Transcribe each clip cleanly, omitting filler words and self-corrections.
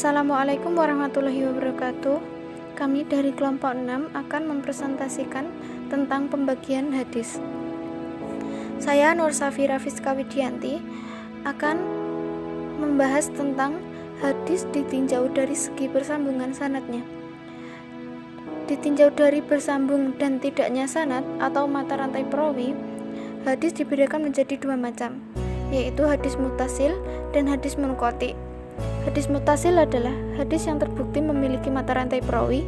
Assalamualaikum warahmatullahi wabarakatuh. Kami dari kelompok 6 akan mempresentasikan tentang pembagian hadis. Saya Nur Safira Fiska Widianti akan membahas tentang hadis ditinjau dari segi bersambungan sanadnya. Ditinjau dari bersambung dan tidaknya sanad atau mata rantai perawi, hadis dibedakan menjadi dua macam, yaitu hadis muttasil dan hadis munqati'. Hadis muttasil adalah hadis yang terbukti memiliki mata rantai perawi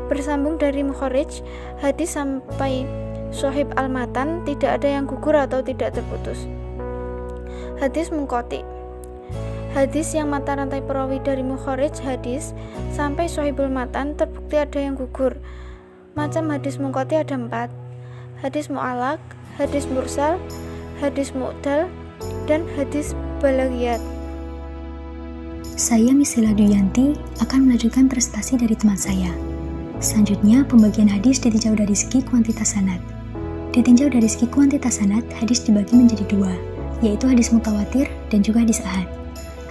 bersambung dari mukharij hadis sampai shahib al-matan, tidak ada yang gugur atau tidak terputus. Hadis munqati', hadis yang mata rantai perawi dari mukharij hadis sampai shahibul matan terbukti ada yang gugur. Macam hadis munqati' ada 4: hadis mu'allaq, hadis mursal, hadis mu'dal, dan hadis balaghiyat. Saya Misela Duyanti akan melanjutkan presentasi dari teman saya. Selanjutnya, pembagian hadis ditinjau dari segi kuantitas sanad. Ditinjau dari segi kuantitas sanad, hadis dibagi menjadi dua, yaitu hadis mutawatir dan juga hadis ahad.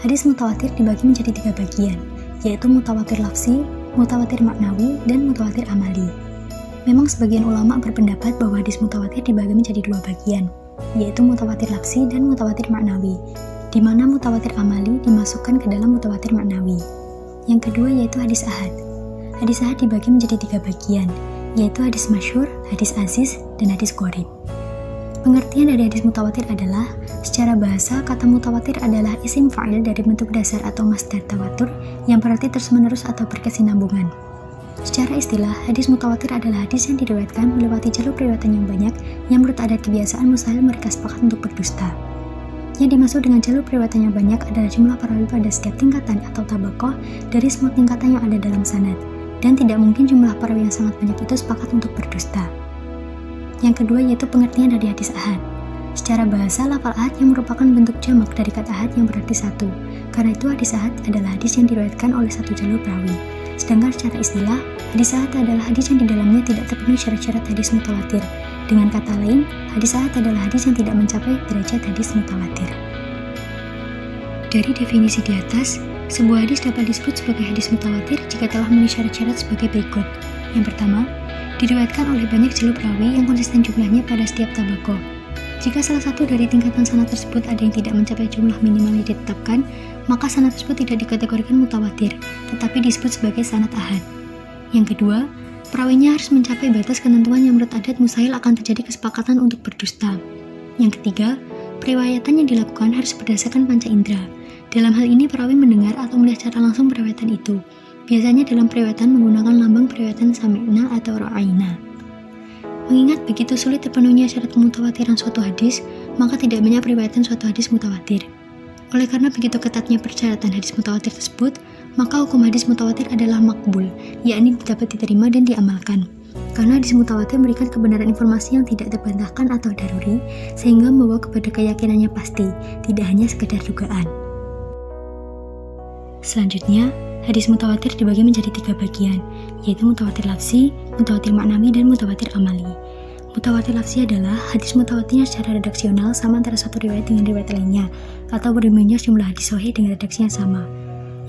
Hadis mutawatir dibagi menjadi 3 bagian, yaitu mutawatir lafzi, mutawatir maknawi, dan mutawatir amali. Memang sebagian ulama berpendapat bahwa hadis mutawatir dibagi menjadi 2 bagian, yaitu mutawatir lafzi dan mutawatir maknawi, di mana mutawatir amali dimasukkan ke dalam mutawatir maknawi. Yang kedua yaitu hadis ahad. Hadis ahad dibagi menjadi 3 bagian, yaitu hadis masyhur, hadis aziz, dan hadis gharib. Pengertian dari hadis mutawatir adalah, secara bahasa kata mutawatir adalah isim fa'il dari bentuk dasar atau masdar tawatur yang berarti terus-menerus atau berkesinambungan. Secara istilah, hadis mutawatir adalah hadis yang diriwayatkan melewati jalur riwayatan yang banyak yang menurut adat kebiasaan mustahil mereka sepakat untuk berdusta. Yang dimaksud dengan jalur periwayatan yang banyak adalah jumlah perawi pada setiap tingkatan atau tabaqah dari semua tingkatan yang ada dalam sanad, dan tidak mungkin jumlah perawi yang sangat banyak itu sepakat untuk berdusta. Yang kedua yaitu pengertian dari hadis ahad. Secara bahasa, lafal ahad yang merupakan bentuk jamak dari kata ahad yang berarti satu. Karena itu hadis ahad adalah hadis yang diriwayatkan oleh satu jalur perawi. Sedangkan secara istilah, hadis ahad adalah hadis yang di dalamnya tidak terpenuhi syarat-syarat hadis mutawatir. Dengan kata lain, hadis ahad adalah hadis yang tidak mencapai derajat hadis mutawatir. Dari definisi di atas, sebuah hadis dapat disebut sebagai hadis mutawatir jika telah memenuhi syarat-syarat sebagai berikut. Yang pertama, diriwayatkan oleh banyak jalur perawi yang konsisten jumlahnya pada setiap tabaqah. Jika salah satu dari tingkatan sanad tersebut ada yang tidak mencapai jumlah minimal yang ditetapkan, maka sanad tersebut tidak dikategorikan mutawatir, tetapi disebut sebagai sanad ahad. Yang kedua, perawinya harus mencapai batas ketentuan yang menurut adat mustahil akan terjadi kesepakatan untuk berdusta. Yang ketiga, periwayatan yang dilakukan harus berdasarkan panca indera. Dalam hal ini, perawi mendengar atau melihat secara langsung periwayatan itu. Biasanya dalam periwayatan menggunakan lambang periwayatan sami'na atau ra'ayna. Mengingat begitu sulit terpenuhnya syarat kemutawatiran suatu hadis, maka tidak banyak periwayatan suatu hadis mutawatir. Oleh karena begitu ketatnya persyaratan hadis mutawatir tersebut, maka hukum hadis mutawatir adalah makbul, yakni dapat diterima dan diamalkan. Karena hadis mutawatir memberikan kebenaran informasi yang tidak terbantahkan atau daruri, sehingga membawa kepada keyakinannya pasti, tidak hanya sekedar dugaan. Selanjutnya, hadis mutawatir dibagi menjadi 3 bagian, yaitu mutawatir lafzi, mutawatir maknawi, dan mutawatir amali. Mutawatir lafzi adalah hadis mutawatirnya secara redaksional sama antara satu riwayat dengan riwayat lainnya, atau berimanya jumlah hadis sahih dengan redaksi yang sama.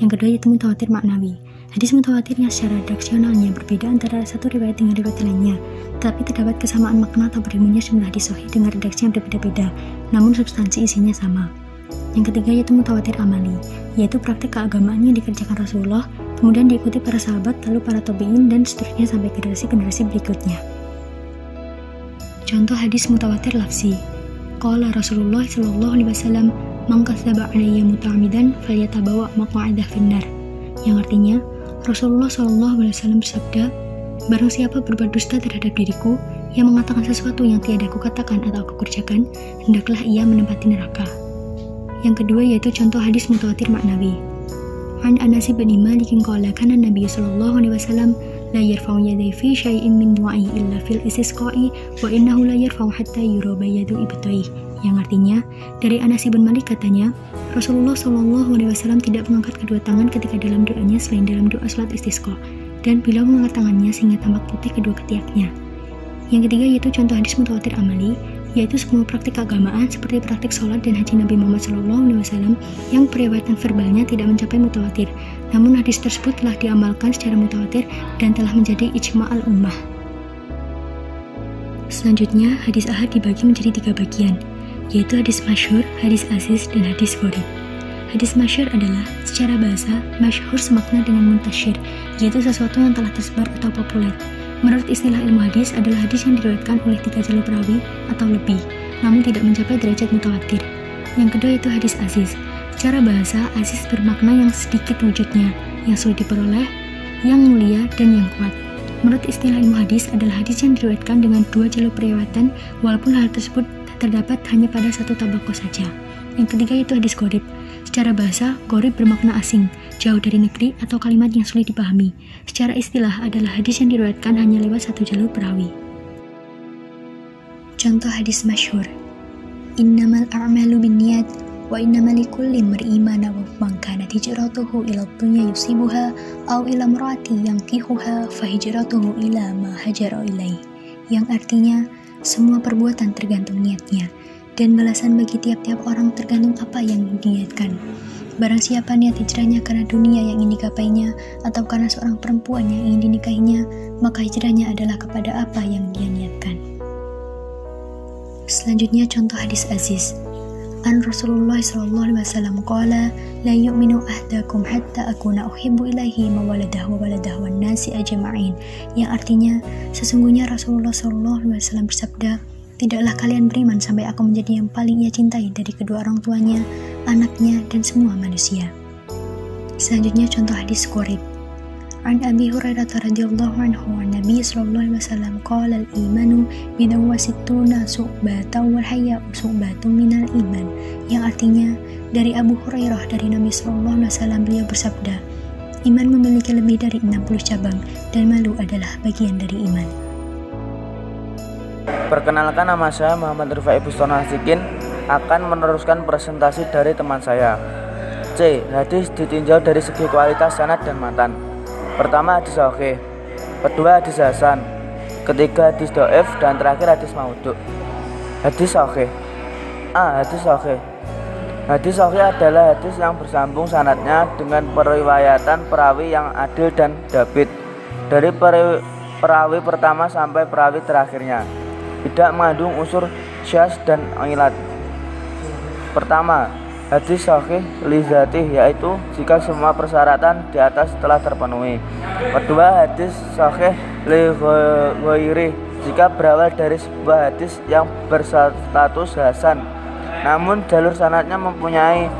Yang kedua yaitu mutawatir maknawi. Hadis mutawatirnya secara redaksionalnya berbeda antara satu riwayat dengan riwayat lainnya, tetapi terdapat kesamaan makna atau berimanya jumlah hadis sahih dengan redaksi yang berbeda-beda, namun substansi isinya sama. Yang ketiga yaitu mutawatir amali, yaitu praktik keagamaan yang dikerjakan Rasulullah, kemudian diikuti para sahabat, lalu para tabi'in, dan seterusnya sampai generasi-generasi berikutnya. Contoh hadis mutawatir lafzi. Qala Rasulullah sallallahu alaihi wasallam, "Man kadzdzaba 'alayya muta'ammidan falyatabawa maq'adahu finnar." Yang artinya, Rasulullah sallallahu alaihi wasallam bersabda, "Barang siapa berbuat dusta terhadap diriku, yang mengatakan sesuatu yang tiada aku katakan atau aku kerjakan, hendaklah ia menempati neraka." Yang kedua yaitu contoh hadis mutawatir maknawi. An Anas bin Malik qala kana Nabi sallallahu alaihi wasallam la yarfa'u yadayhi fi syai'in min du'ai illa fil istisqa'i wa innahu la yarfa'u hatta yura bayadu ibtayhi. Yang artinya, dari Anas bin Malik katanya, Rasulullah sallallahu alaihi wasallam tidak mengangkat kedua tangan ketika dalam doanya selain dalam doa salat istisqa, dan beliau mengangkat tangannya sehingga tampak putih kedua ketiaknya. Yang ketiga yaitu contoh hadis mutawatir amali, yaitu semua praktik keagamaan seperti praktik sholat dan haji Nabi Muhammad SAW yang periwayatan verbalnya tidak mencapai mutawatir. Namun hadis tersebut telah diamalkan secara mutawatir dan telah menjadi ijma' al-ummah. Selanjutnya, hadis ahad dibagi menjadi 3 bagian, yaitu hadis masyhur, hadis aziz, dan hadis gharib. Hadis masyhur adalah secara bahasa, masyhur semakna dengan muntasyir, yaitu sesuatu yang telah tersebar atau populer. Menurut istilah ilmu hadis adalah hadis yang diriwayatkan oleh 3 jalur perawi atau lebih, namun tidak mencapai derajat mutawatir. Yang kedua yaitu hadis aziz. Secara bahasa, aziz bermakna yang sedikit wujudnya, yang sulit diperoleh, yang mulia, dan yang kuat. Menurut istilah ilmu hadis adalah hadis yang diriwayatkan dengan 2 jalur periwayatan, walaupun hal tersebut terdapat hanya pada satu tabaqah saja. Yang ketiga yaitu hadis gharib. Secara bahasa, gharib bermakna asing, jauh dari negeri atau kalimat yang sulit dipahami. Secara istilah adalah hadis yang diriwayatkan hanya lewat 1 jalur perawi. Contoh hadis masyhur. Innamal a'malu binniyat wa innamal likulli imri'in ma nawa man kanat hijratuhu ila dunya yusibuha aw ila imra'ati yankihuha fa hijratuhu ila ma hajara ilaihi. Yang artinya, semua perbuatan tergantung niatnya, dan balasan bagi tiap-tiap orang tergantung apa yang diniatkan. Barang siapa niat hijrahnya karena dunia yang ingin digapainya atau karena seorang perempuan yang ingin dinikahinya, maka hijrahnya adalah kepada apa yang dia niatkan. Selanjutnya contoh hadis aziz. An Rasulullah SAW qala la yu'minu ahdakum hatta akuna uhibbu ilaihi ma waladahu wa waladahu wan nasi ajma'in. Yang artinya, sesungguhnya Rasulullah SAW bersabda, tidaklah kalian beriman sampai aku menjadi yang paling ia cintai dari kedua orang tuanya, anaknya, dan semua manusia. Selanjutnya contoh hadis gharib. An Abi Hurairah radhiyallahu anhu an Nabi sallallahu alaihi wasallam qala al-imanu bid'un wa sittuna su'batan wal haya'u su'batun minal iman. Yang artinya, dari Abu Hurairah dari Nabi sallallahu alaihi wasallam beliau bersabda, iman memiliki lebih dari 60 cabang dan malu adalah bagian dari iman. Perkenalkan, nama saya Muhammad Rifai Buston Hasikin, akan meneruskan presentasi dari teman saya. C. Hadis ditinjau dari segi kualitas sanad dan matan. Pertama hadis sahih, kedua hadis hasan, ketiga hadis dhaif, dan terakhir hadis maudhu'. Hadis sahih. A. Hadis sahih. Hadis sahih adalah hadis yang bersambung sanadnya dengan periwayatan perawi yang adil dan dhabit, dari perawi pertama sampai perawi terakhirnya, tidak mengandung unsur syadz dan ilat. Pertama, hadis sahih li dzatih, yaitu jika semua persyaratan di atas telah terpenuhi. Kedua, hadis sahih li ghairi, jika berawal dari sebuah hadis yang berstatus hasan, namun jalur sanadnya mempunyai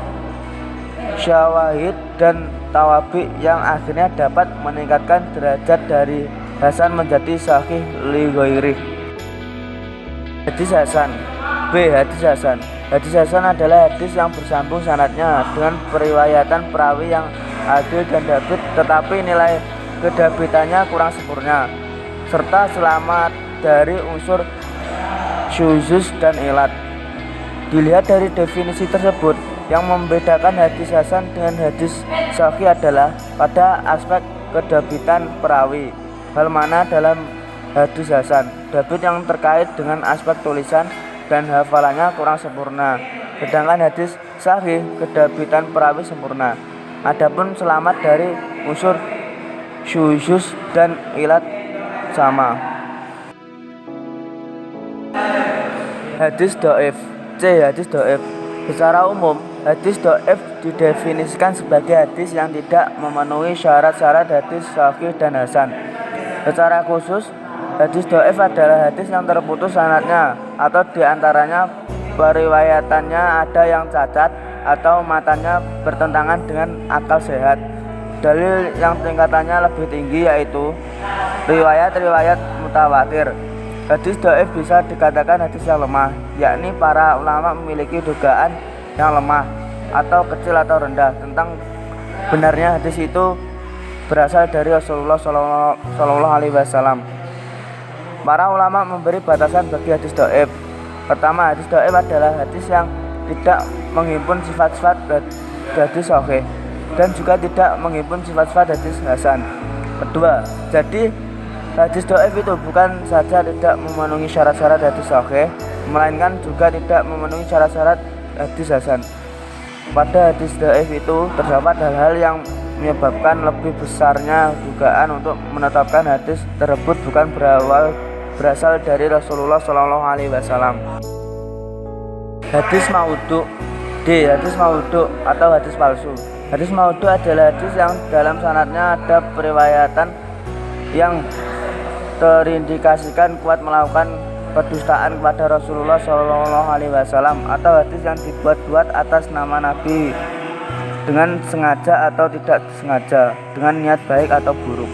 syawahid dan tawabi yang akhirnya dapat meningkatkan derajat dari hasan menjadi sahih li ghairi. Hadis hasan. B. Hadis hasan. Hadis hasan adalah hadis yang bersambung sanadnya dengan periwayatan perawi yang adil dan dhabit, tetapi nilai kedhabitannya kurang sempurna, serta selamat dari unsur syuzus dan ilat. Dilihat dari definisi tersebut, yang membedakan hadis hasan dengan hadis sahih adalah pada aspek kedhabitan perawi. Hal mana dalam hadis hasan, dhabit yang terkait dengan aspek tulisan dan hafalannya kurang sempurna, sedangkan hadis sahih kedhabitan perawi sempurna. Adapun selamat dari unsur syuzus dan ilat sama. Hadis dhaif. C. Hadis dhaif. Secara umum, hadis dhaif didefinisikan sebagai hadis yang tidak memenuhi syarat-syarat hadis sahih dan hasan. Secara khusus, hadis dhaif adalah hadis yang terputus sanadnya, atau diantaranya periwayatannya ada yang cacat atau matanya bertentangan dengan akal sehat. Dalil yang tingkatannya lebih tinggi yaitu riwayat-riwayat mutawatir. Hadis dhaif bisa dikatakan hadis yang lemah, yakni para ulama memiliki dugaan yang lemah atau kecil atau rendah tentang benarnya hadis itu berasal dari Rasulullah SAW. Para ulama memberi batasan bagi hadis dhaif. Pertama, hadis dhaif adalah hadis yang tidak menghimpun sifat-sifat hadis sahih dan juga tidak menghimpun sifat-sifat hadis hasan. Kedua, jadi hadis dhaif itu bukan saja tidak memenuhi syarat-syarat hadis sahih, melainkan juga tidak memenuhi syarat-syarat hadis hasan. Pada hadis dhaif itu terdapat hal-hal yang menyebabkan lebih besarnya dugaan untuk menetapkan hadis tersebut bukan berasal dari Rasulullah Shallallahu Alaihi Wasallam. Hadis maudhu. D. Hadis maudhu atau hadis palsu. Hadis maudhu adalah hadis yang dalam sanadnya ada periwayatan yang terindikasikan kuat melakukan kedustaan kepada Rasulullah Shallallahu Alaihi Wasallam atau hadis yang dibuat-buat atas nama Nabi dengan sengaja atau tidak sengaja, dengan niat baik atau buruk.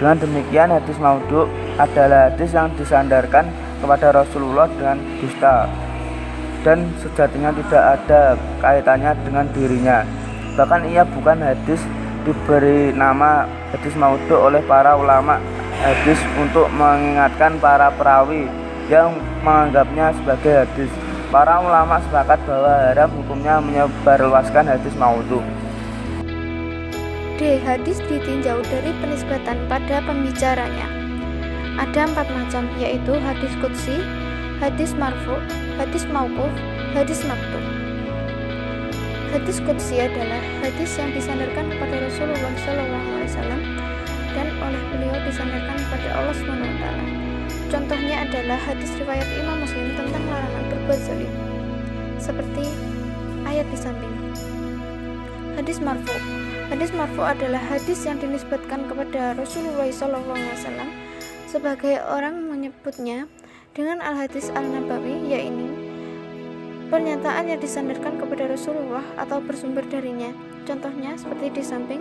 Dengan demikian hadis maudhu adalah hadis yang disandarkan kepada Rasulullah dengan dusta dan sejatinya tidak ada kaitannya dengan dirinya. Bahkan ia bukan hadis diberi nama hadis maudhu oleh para ulama hadis untuk mengingatkan para perawi yang menganggapnya sebagai hadis. Para ulama sepakat bahwa haram hukumnya menyebarluaskan hadis maudhu. D. Hadis ditinjau dari penisbatan pada pembicaranya. Ada 4 macam, yaitu hadis qudsi, hadis marfu, hadis mauquf, hadis maqtu'. Hadis qudsi adalah hadis yang disandarkan kepada Rasulullah SAW dan oleh beliau disandarkan kepada Allah SWT. Contohnya adalah hadis riwayat Imam Muslim tentang larangan berbuat zalim, seperti ayat di samping. Hadis marfu. Hadis marfu adalah hadis yang dinisbatkan kepada Rasulullah SAW sebagai orang menyebutnya dengan al-hadis al-nabawi, yaitu pernyataan yang disandarkan kepada Rasulullah atau bersumber darinya. Contohnya seperti di samping.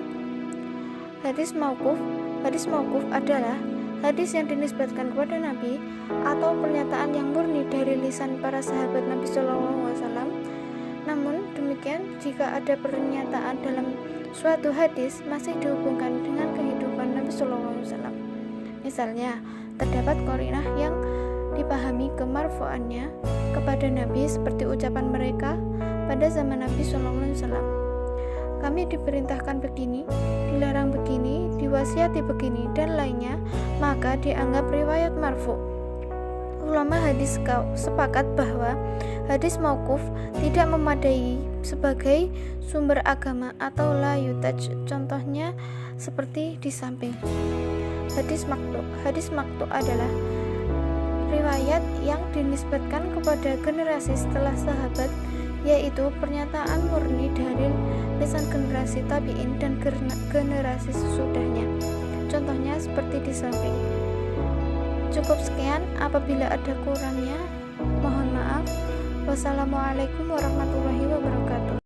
Hadis mauquf. Hadis mauquf adalah hadis yang dinisbatkan kepada Nabi atau pernyataan yang murni dari lisan para sahabat Nabi SAW. Namun demikian, jika ada pernyataan dalam suatu hadis masih dihubungkan dengan kehidupan Nabi SAW. Misalnya, terdapat qarinah yang dipahami kemarfu'annya kepada Nabi seperti ucapan mereka pada zaman Nabi SAW. Kami diperintahkan begini, dilarang begini, diwasiati begini, dan lainnya, maka dianggap riwayat marfu. Ulama hadis sepakat bahwa hadis mauquf tidak memadai sebagai sumber agama atau la yutaj. Contohnya seperti di samping. Hadis maqtu'. Hadis maqtu' adalah riwayat yang dinisbatkan kepada generasi setelah sahabat, yaitu pernyataan murni dari lisan generasi tabi'in dan generasi sesudahnya. Contohnya seperti di samping. Cukup sekian, apabila ada kurangnya mohon maaf. Wassalamualaikum warahmatullahi wabarakatuh.